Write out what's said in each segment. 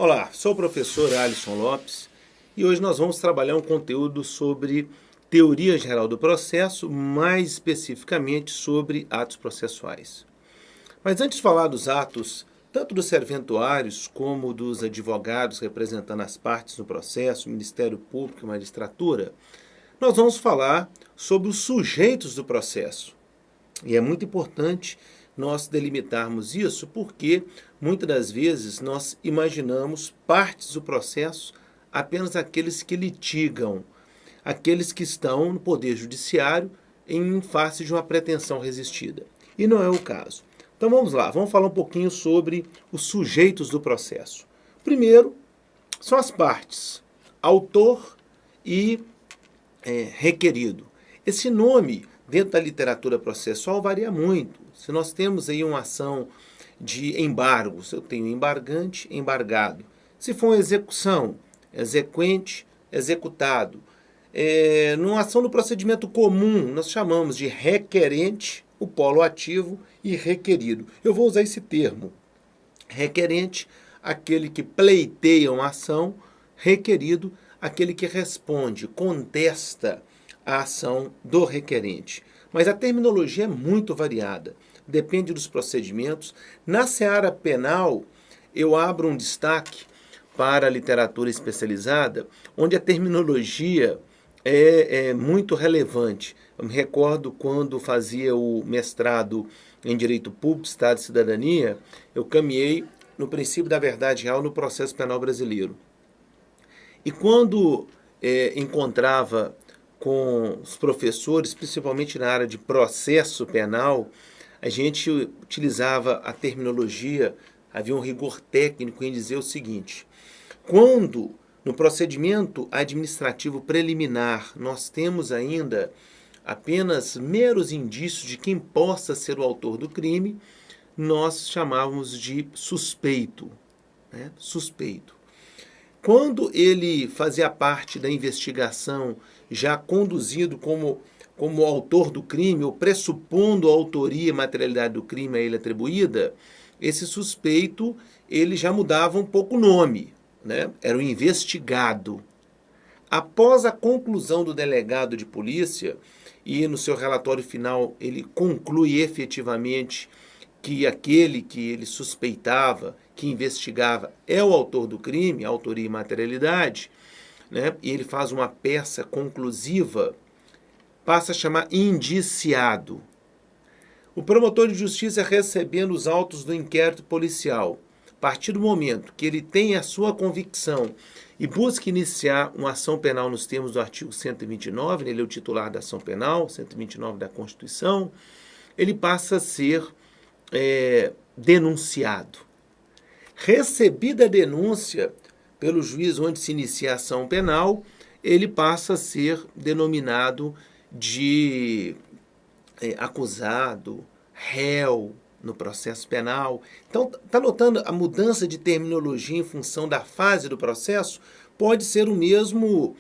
Olá, sou o professor Alisson Lopes e hoje nós vamos trabalhar um conteúdo sobre teoria geral do processo, mais especificamente sobre atos processuais. Mas antes de falar dos atos, tanto dos serventuários como dos advogados representando as partes no processo, Ministério Público e Magistratura, nós vamos falar sobre os sujeitos do processo. E é muito importante nós delimitarmos isso porque muitas das vezes nós imaginamos partes do processo apenas aqueles que litigam, aqueles que estão no Poder Judiciário em face de uma pretensão resistida. E não é o caso. Então vamos lá, vamos falar um pouquinho sobre os sujeitos do processo. Primeiro, são as partes, autor e requerido. Esse nome, dentro da literatura processual, varia muito. Se nós temos aí uma ação de embargos, eu tenho embargante, embargado. Se for uma execução, exequente, executado. Numa ação do procedimento comum, nós chamamos de requerente, o polo ativo, e requerido. Eu vou usar esse termo. Requerente, aquele que pleiteia uma ação, requerido, aquele que responde, contesta a ação do requerente. Mas a terminologia é muito variada, depende dos procedimentos. Na seara penal, eu abro um destaque para a literatura especializada, onde a terminologia é muito relevante. Eu me recordo quando fazia o mestrado em Direito Público, Estado e Cidadania, eu caminhei no princípio da verdade real no processo penal brasileiro. E quando encontrava com os professores, principalmente na área de processo penal, a gente utilizava a terminologia, havia um rigor técnico em dizer o seguinte: quando no procedimento administrativo preliminar nós temos ainda apenas meros indícios de quem possa ser o autor do crime, nós chamávamos de suspeito, né? Suspeito. Quando ele fazia parte da investigação, já conduzido como autor do crime, ou pressupondo a autoria e materialidade do crime a ele atribuída, esse suspeito ele já mudava um pouco o nome, né? Era o investigado. Após a conclusão do delegado de polícia, e no seu relatório final ele conclui efetivamente que aquele que ele suspeitava, que investigava, é o autor do crime, autoria e materialidade, né? E ele faz uma peça conclusiva, passa a chamar indiciado. O promotor de justiça recebendo os autos do inquérito policial, a partir do momento que ele tem a sua convicção e busca iniciar uma ação penal nos termos do artigo 129, ele é o titular da ação penal, 129 da Constituição, ele passa a ser denunciado. Recebida a denúncia pelo juiz onde se inicia a ação penal, ele passa a ser denominado de acusado, réu no processo penal. Então, está notando a mudança de terminologia em função da fase do processo? Pode ser o mesmo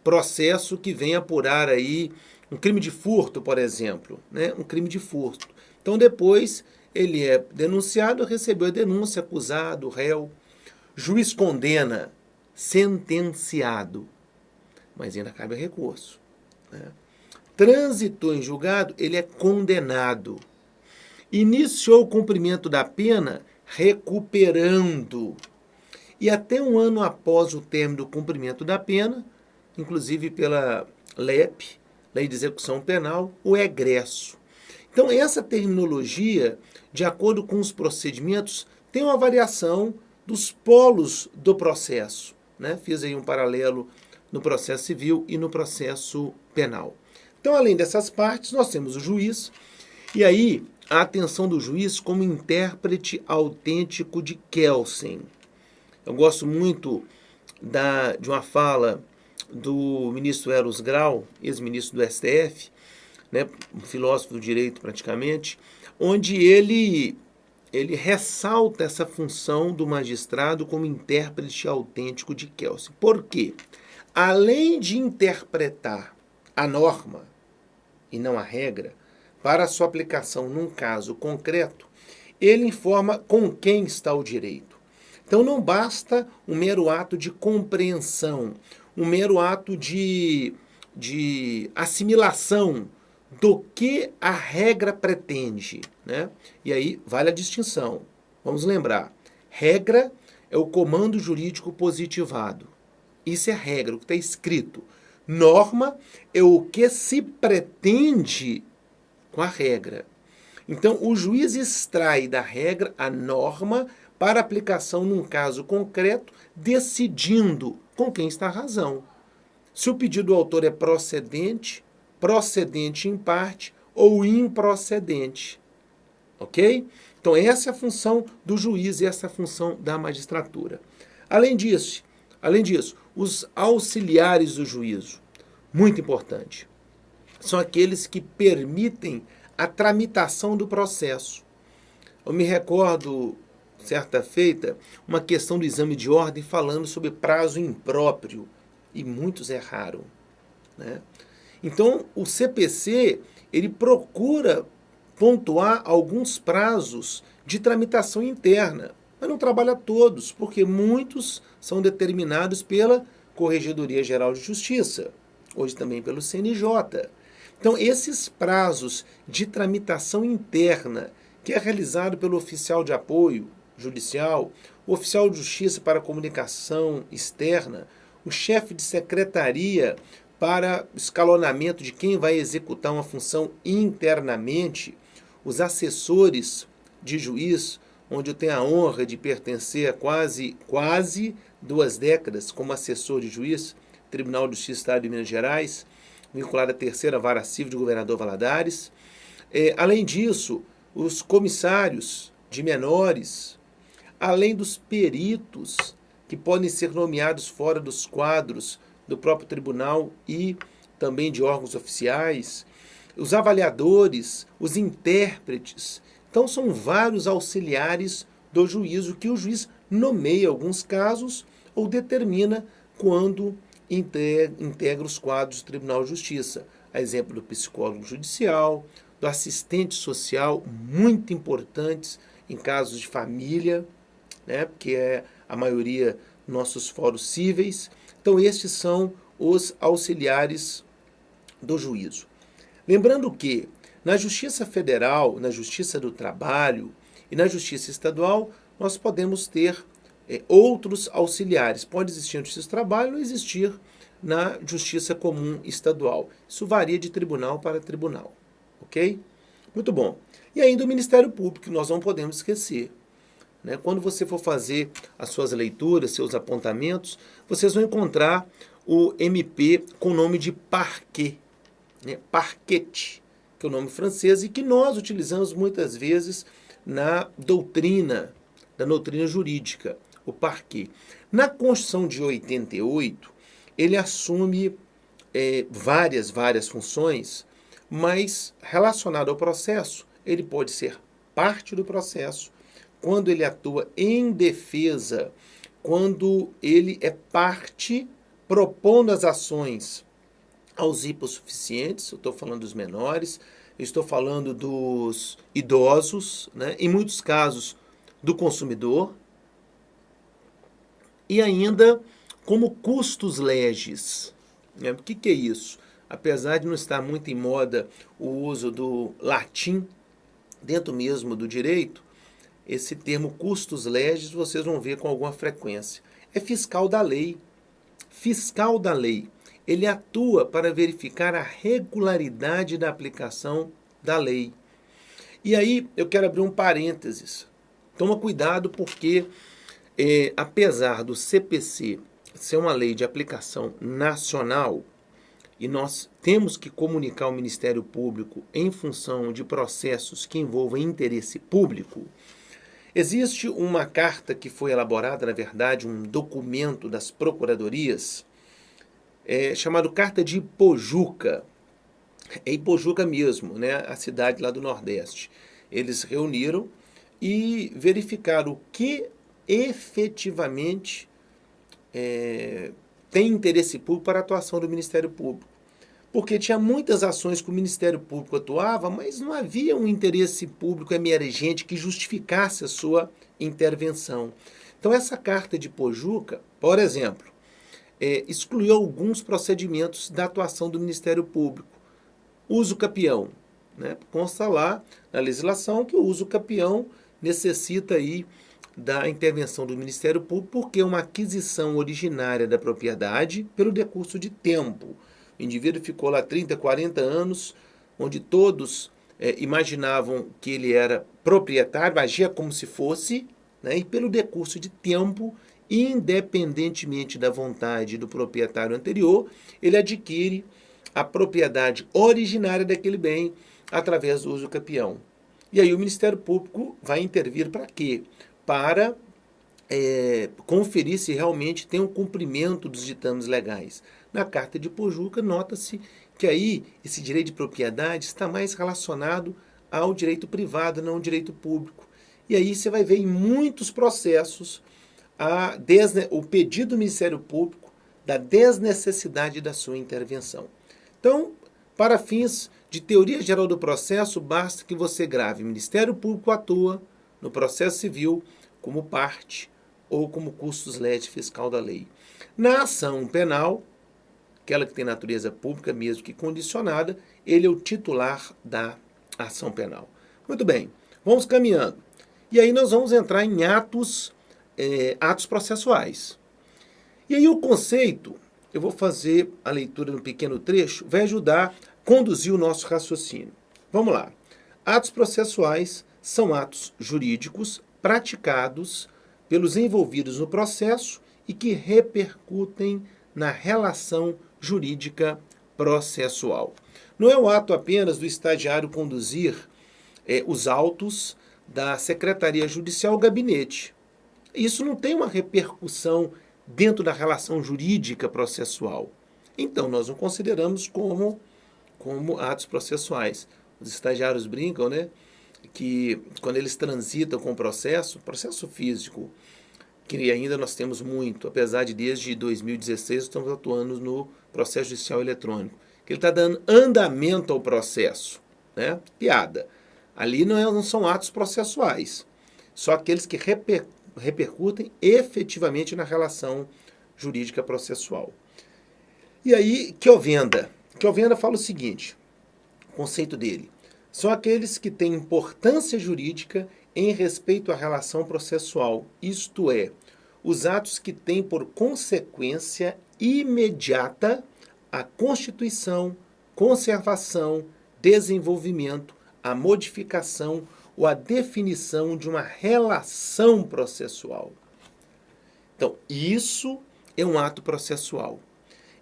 processo que vem apurar aí um crime de furto, por exemplo, né? Um crime de furto. Então, depois ele é denunciado, recebeu a denúncia, acusado, réu. Juiz condena, sentenciado, mas ainda cabe recurso, né? Transitou em julgado, ele é condenado. Iniciou o cumprimento da pena, recuperando. E até um ano após o término do cumprimento da pena, inclusive pela LEP, Lei de Execução Penal, o egresso. Então, essa terminologia, de acordo com os procedimentos, tem uma variação dos polos do processo, né? Fiz aí um paralelo no processo civil e no processo penal. Então, além dessas partes, nós temos o juiz, e aí a atenção do juiz como intérprete autêntico de Kelsen. Eu gosto muito de uma fala do ministro Eros Grau, ex-ministro do STF, né, um filósofo do direito praticamente, onde ele ressalta essa função do magistrado como intérprete autêntico de Kelsen. Por quê? Além de interpretar a norma e não a regra, para a sua aplicação num caso concreto, ele informa com quem está o direito. Então não basta um mero ato de compreensão, um mero ato de assimilação do que a regra pretende, né? E aí vale a distinção. Vamos lembrar, regra é o comando jurídico positivado. Isso é regra, o que está escrito. Norma é o que se pretende com a regra. Então, o juiz extrai da regra a norma para aplicação num caso concreto, decidindo com quem está a razão. Se o pedido do autor é procedente, procedente em parte ou improcedente. Ok? Então, essa é a função do juiz e essa é a função da magistratura. Além disso, os auxiliares do juízo, muito importante, são aqueles que permitem a tramitação do processo. Eu me recordo, certa feita, uma questão do exame de ordem falando sobre prazo impróprio, e muitos erraram, né? Então, o CPC, ele procura pontuar alguns prazos de tramitação interna, mas não trabalha todos, porque muitos são determinados pela Corregedoria Geral de Justiça, hoje também pelo CNJ. Então, esses prazos de tramitação interna, que é realizado pelo oficial de apoio judicial, o oficial de justiça para comunicação externa, o chefe de secretaria para escalonamento de quem vai executar uma função internamente, os assessores de juiz, onde eu tenho a honra de pertencer a quase 2 décadas como assessor de juiz, Tribunal de Justiça do Estado de Minas Gerais, vinculado à 3ª Vara Civil de Governador Valadares. Além disso, os comissários de menores, além dos peritos que podem ser nomeados fora dos quadros do próprio tribunal e também de órgãos oficiais, os avaliadores, os intérpretes. Então, são vários auxiliares do juízo que o juiz nomeia em alguns casos ou determina quando integra os quadros do Tribunal de Justiça. A exemplo do psicólogo judicial, do assistente social, muito importantes em casos de família, né, que é a maioria nossos fóruns cíveis. Então, estes são os auxiliares do juízo. Lembrando que na Justiça Federal, na Justiça do Trabalho e na Justiça Estadual, nós podemos ter outros auxiliares. Pode existir na Justiça do Trabalho ou existir na Justiça Comum Estadual. Isso varia de tribunal para tribunal. Ok? Muito bom. E ainda o Ministério Público, que nós não podemos esquecer. Quando você for fazer as suas leituras, seus apontamentos, vocês vão encontrar o MP com o nome de parquet, parquet, que é o nome francês e que nós utilizamos muitas vezes na doutrina jurídica, o parquet. Na Constituição de 88, ele assume várias funções, mas relacionado ao processo, ele pode ser parte do processo, quando ele atua em defesa, quando ele é parte propondo as ações aos hipossuficientes, eu estou falando dos menores, eu estou falando dos idosos, em muitos casos do consumidor, e ainda como custos legis. O que é isso? Apesar de não estar muito em moda o uso do latim dentro mesmo do direito, esse termo custos legis vocês vão ver com alguma frequência. É fiscal da lei. Fiscal da lei. Ele atua para verificar a regularidade da aplicação da lei. E aí eu quero abrir um parênteses. Toma cuidado porque, apesar do CPC ser uma lei de aplicação nacional, e nós temos que comunicar ao Ministério Público em função de processos que envolvam interesse público, existe uma carta que foi elaborada, na verdade, um documento das procuradorias, chamado Carta de Ipojuca. É Ipojuca mesmo, a cidade lá do Nordeste. Eles reuniram e verificaram o que efetivamente tem interesse público para a atuação do Ministério Público. Porque tinha muitas ações que o Ministério Público atuava, mas não havia um interesse público emergente que justificasse a sua intervenção. Então, essa carta de Pojuca, por exemplo, excluiu alguns procedimentos da atuação do Ministério Público. Uso capião, né? Consta lá na legislação que o uso capião necessita aí da intervenção do Ministério Público porque é uma aquisição originária da propriedade pelo decurso de tempo. O indivíduo ficou lá 30, 40 anos, onde todos imaginavam que ele era proprietário, agia como se fosse, né? E pelo decurso de tempo, independentemente da vontade do proprietário anterior, ele adquire a propriedade originária daquele bem através do uso capião. E aí o Ministério Público vai intervir para quê? Para conferir se realmente tem um cumprimento dos ditames legais. Na Carta de Pojuca, nota-se que aí esse direito de propriedade está mais relacionado ao direito privado, não ao direito público. E aí você vai ver em muitos processos o pedido do Ministério Público da desnecessidade da sua intervenção. Então, para fins de teoria geral do processo, basta que você grave: Ministério Público atua no processo civil como parte ou como custos lete fiscal da lei. Na ação penal, aquela que tem natureza pública, mesmo que condicionada, ele é o titular da ação penal. Muito bem, vamos caminhando. E aí nós vamos entrar em atos processuais. E aí o conceito, eu vou fazer a leitura no pequeno trecho, vai ajudar a conduzir o nosso raciocínio. Vamos lá. Atos processuais são atos jurídicos praticados pelos envolvidos no processo e que repercutem na relação jurídica processual. Não é o ato apenas do estagiário conduzir os autos da Secretaria Judicial ao gabinete. Isso não tem uma repercussão dentro da relação jurídica processual. Então, nós não consideramos como atos processuais. Os estagiários brincam, né, que quando eles transitam com o processo físico, que ainda nós temos muito, apesar de desde 2016 estamos atuando no processo judicial eletrônico, que ele está dando andamento ao processo, né? Piada. Ali não são atos processuais, só aqueles que repercutem efetivamente na relação jurídica processual. E aí, Chiovenda fala o seguinte, o conceito dele, são aqueles que têm importância jurídica em respeito à relação processual, isto é, os atos que têm por consequência imediata a constituição, conservação, desenvolvimento, a modificação ou a definição de uma relação processual. Então, isso é um ato processual.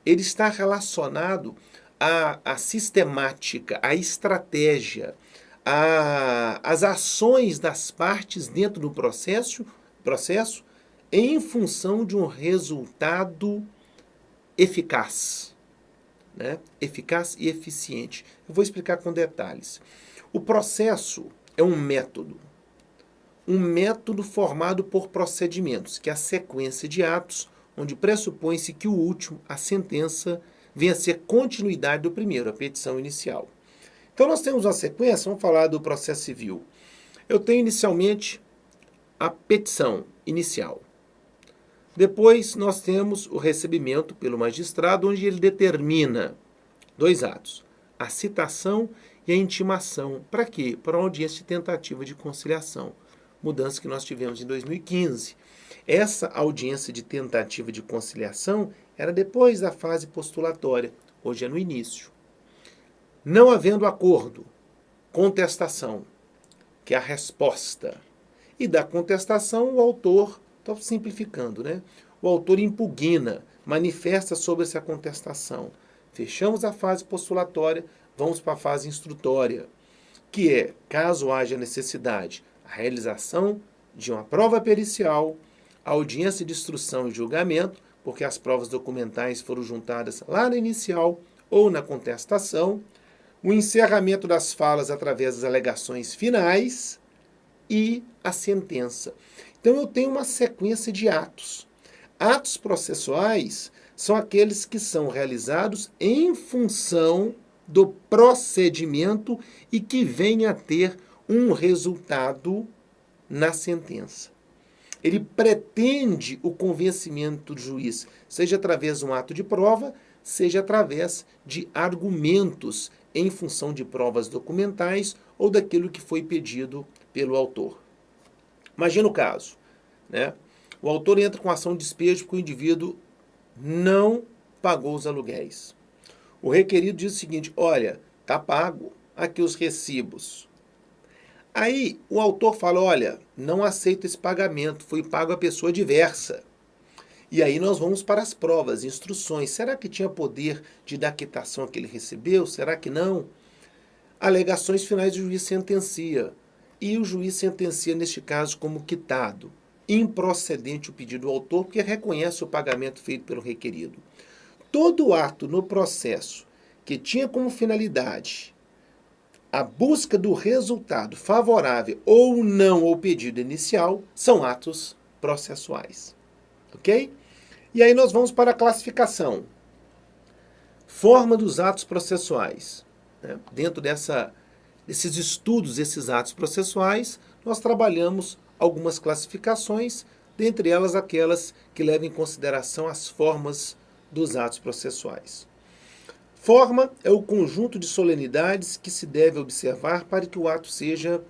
Ele está relacionado à sistemática, à estratégia, às ações das partes dentro do processo em função de um resultado eficaz, né? Eficaz e eficiente. Eu vou explicar com detalhes. O processo é um método formado por procedimentos, que é a sequência de atos, onde pressupõe-se que o último, a sentença, venha a ser continuidade do primeiro, a petição inicial. Então nós temos uma sequência, vamos falar do processo civil. Eu tenho inicialmente a petição inicial. Depois nós temos o recebimento pelo magistrado, onde ele determina 2 atos, a citação e a intimação. Para quê? Para uma audiência de tentativa de conciliação. Mudança que nós tivemos em 2015. Essa audiência de tentativa de conciliação era depois da fase postulatória, hoje é no início. Não havendo acordo, contestação, que é a resposta. E da contestação o autor, estou simplificando, né? O autor impugna, manifesta sobre essa contestação. Fechamos a fase postulatória, vamos para a fase instrutória, que é, caso haja necessidade, a realização de uma prova pericial, a audiência de instrução e julgamento, porque as provas documentais foram juntadas lá na inicial ou na contestação, o encerramento das falas através das alegações finais e a sentença. Então eu tenho uma sequência de atos. Atos processuais são aqueles que são realizados em função do procedimento e que vêm a ter um resultado na sentença. ele pretende o convencimento do juiz, seja através de um ato de prova, seja através de argumentos em função de provas documentais ou daquilo que foi pedido pelo autor. Imagina o caso, né? O autor entra com ação de despejo porque o indivíduo não pagou os aluguéis. O requerido diz o seguinte: olha, está pago, aqui os recibos. Aí o autor fala: olha, não aceito esse pagamento, foi pago a pessoa diversa. E aí nós vamos para as provas, instruções. Será que tinha poder de dar quitação que ele recebeu? Será que não? Alegações finais, o juiz sentencia. E o juiz sentencia, neste caso, como quitado. Improcedente o pedido do autor, porque reconhece o pagamento feito pelo requerido. Todo ato no processo que tinha como finalidade a busca do resultado favorável ou não ao pedido inicial são atos processuais. Ok? E aí nós vamos para a classificação. Forma dos atos processuais. Dentro desses estudos, esses atos processuais, nós trabalhamos algumas classificações, dentre elas aquelas que levam em consideração as formas dos atos processuais. Forma é o conjunto de solenidades que se deve observar para que o ato seja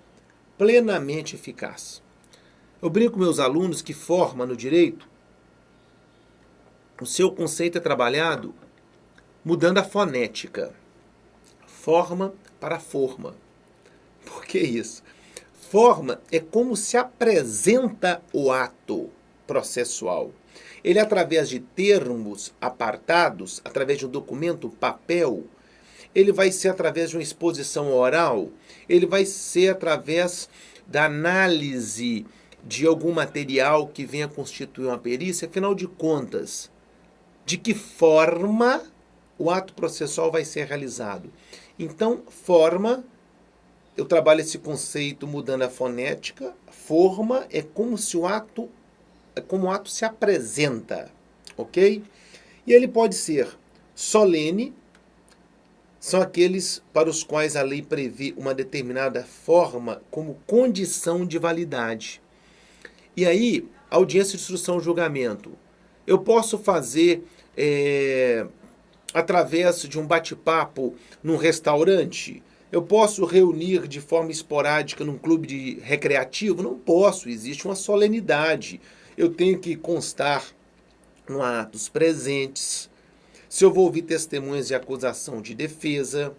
plenamente eficaz. Eu brinco com meus alunos que forma no direito, o seu conceito é trabalhado mudando a fonética. Forma para forma. Por que isso? Forma é como se apresenta o ato processual. Ele, através de termos apartados, através de um documento, papel, ele vai ser através de uma exposição oral, ele vai ser através da análise de algum material que venha constituir uma perícia. Afinal de contas, de que forma o ato processual vai ser realizado? Então, forma, eu trabalho esse conceito mudando a fonética. Forma é como se o ato se apresenta, ok? E ele pode ser solene, são aqueles para os quais a lei prevê uma determinada forma como condição de validade. E aí, audiência de instrução e julgamento. Eu posso fazer através de um bate-papo num restaurante? Eu posso reunir de forma esporádica num clube recreativo? Não posso, existe uma solenidade. Eu tenho que constar no atos presentes. Se eu vou ouvir testemunhas de acusação de defesa,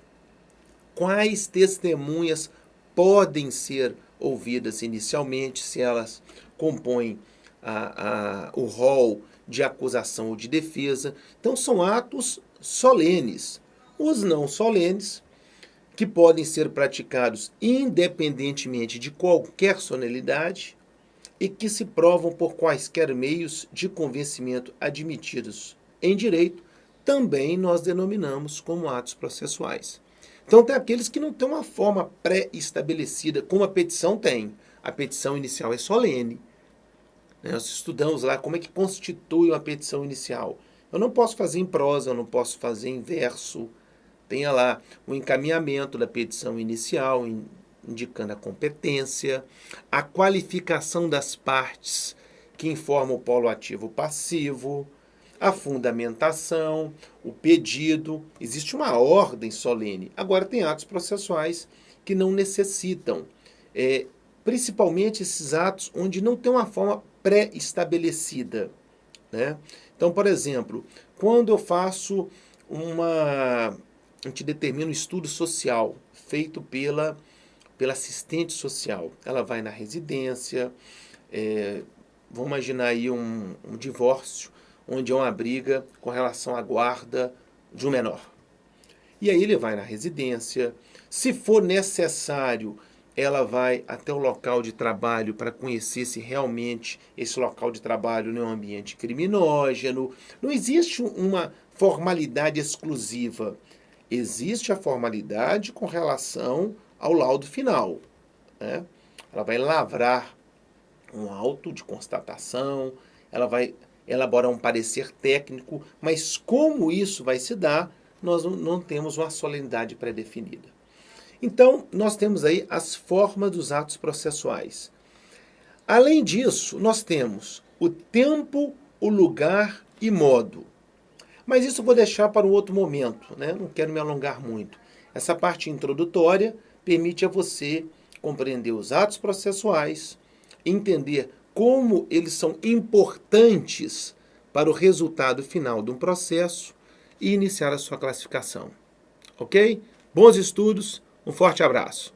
quais testemunhas podem ser ouvidas inicialmente, se elas compõem o rol de acusação ou de defesa. Então são atos solenes. Os não solenes, que podem ser praticados independentemente de qualquer solenidade e que se provam por quaisquer meios de convencimento admitidos em direito, também nós denominamos como atos processuais. Então tem aqueles que não têm uma forma pré-estabelecida, como a petição tem. A petição inicial é solene. Nós estudamos lá como é que constitui uma petição inicial. Eu não posso fazer em prosa, eu não posso fazer em verso. Tenha lá o encaminhamento da petição inicial, indicando a competência, a qualificação das partes que informam o polo ativo passivo, a fundamentação, o pedido. Existe uma ordem solene. Agora tem atos processuais que não necessitam, principalmente esses atos onde não tem uma forma pré-estabelecida, né? Então, por exemplo, quando eu faço a gente determina um estudo social feito pela assistente social. Ela vai na residência, vamos imaginar aí um divórcio, onde há uma briga com relação à guarda de um menor. E aí ele vai na residência, se for necessário, ela vai até o local de trabalho para conhecer se realmente esse local de trabalho não é um ambiente criminógeno. Não existe uma formalidade exclusiva. Existe a formalidade com relação ao laudo final, né? Ela vai lavrar um auto de constatação, ela vai elaborar um parecer técnico, mas como isso vai se dar, nós não temos uma solenidade pré-definida. Então, nós temos aí as formas dos atos processuais. Além disso, nós temos o tempo, o lugar e modo. Mas isso eu vou deixar para um outro momento, né? Não quero me alongar muito. Essa parte introdutória permite a você compreender os atos processuais, entender como eles são importantes para o resultado final de um processo e iniciar a sua classificação. Ok? Bons estudos, um forte abraço.